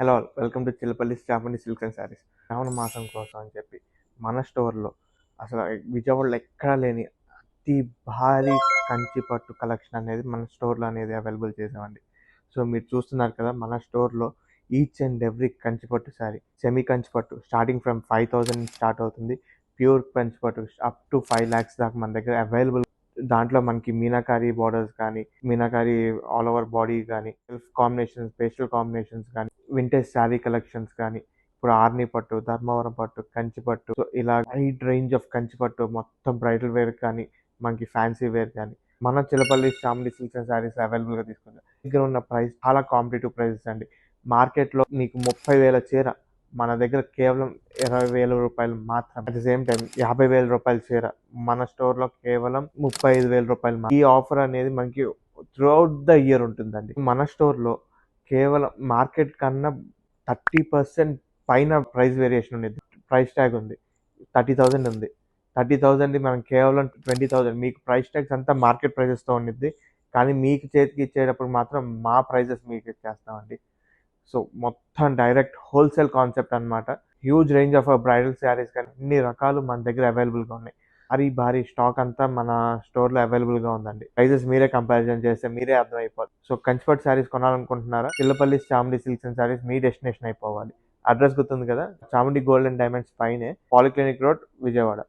Hello welcome to Chillapalli Chamundi silks and saris. శ్రావణ మాసం కోసం అని చెప్పి మన స్టోర్లో అసలు విజయవాడలో ఎక్కడా లేని అతి భారీ కంచి పట్టు కలెక్షన్ అనేది మన స్టోర్లో అనేది అవైలబుల్ చేసామండి. సో మీరు చూస్తున్నారు కదా, మన స్టోర్లో ఈచ్ అండ్ ఎవ్రీ కంచి పట్టు శారీ, సెమీ కంచి పట్టు స్టార్టింగ్ ఫ్రమ్ 5,000 స్టార్ట్ అవుతుంది. ప్యూర్ కంచి పట్టు అప్ టు 5 lakhs దాకా మన దగ్గర అవైలబుల్. దాంట్లో మనకి మీనాకారి బార్డర్స్ కానీ, మీనాకారి ఆల్ ఓవర్ బాడీ కానీ, సెల్ఫ్ కాంబినేషన్స్, పేస్టల్ కాంబినేషన్స్ కానీ, వింటేజ్ శారీ కలెక్షన్స్ కానీ, ఇప్పుడు ఆర్ని పట్టు, ధర్మవరం పట్టు, కంచి పట్టు, సో ఇలా వైడ్ రేంజ్ ఆఫ్ కంచి పట్టు మొత్తం బ్రైడల్ వేర్ కానీ, మనకి ఫ్యాన్సీ వేర్ కానీ మన చిలపల్లి చాముండి సిల్క్స్ అండ్ శారీస్ అవైలబుల్గా తీసుకుంటాం. దగ్గర ఉన్న ప్రైస్ చాలా కాంపిటేటివ్ ప్రైసెస్ అండి. మార్కెట్లో నీకు 30,000 చీర మన దగ్గర కేవలం 20,000 రూపాయలు మాత్రం. అట్ ద సేమ్ టైం 50,000 రూపాయల చీర మన స్టోర్లో కేవలం 35,000 రూపాయలు. ఈ ఆఫర్ అనేది మనకి త్రూఅవుట్ ద ఇయర్ ఉంటుందండి. మన స్టోర్లో కేవలం మార్కెట్ కన్నా 30% పైన ప్రైస్ వేరియేషన్ ఉంది. ప్రైస్ ట్యాగ్ ఉంది, 30,000 ఉంది. 30,000 మనం కేవలం 20,000. మీకు ప్రైస్ ట్యాగ్స్ అంతా మార్కెట్ ప్రైజెస్తో ఉండిద్ది, కానీ మీకు చేతికి ఇచ్చేటప్పుడు మాత్రం మా ప్రైజెస్ మీకు ఇచ్చేస్తామండి. సో మొత్తం డైరెక్ట్ హోల్సేల్ కాన్సెప్ట్ అనమాట. Huge range of bridal saris కానీ అన్ని రకాలు మన దగ్గర అవైలబుల్గా ఉన్నాయి. భారీ స్టాక్ అంతా మన స్టోర్లో అవైలబుల్గా ఉందండి. ప్రైజెస్ మీరే కంపారిజన్ చేస్తే మీరే అర్థమైపోతుంది. సో కంచిపట్టు శారీస్ కొనాలనుకుంటున్నారా? చిల్లపల్లి చాముండి సిల్క్స్ అండ్ శారీస్ మీ డెస్టినేషన్ అయిపోవాలి. అడ్రస్ గుర్తుంది కదా, చాముండి గోల్డ్ అండ్ డైమండ్స్ పైనే, పాలిక్లినిక్ రోడ్, విజయవాడ.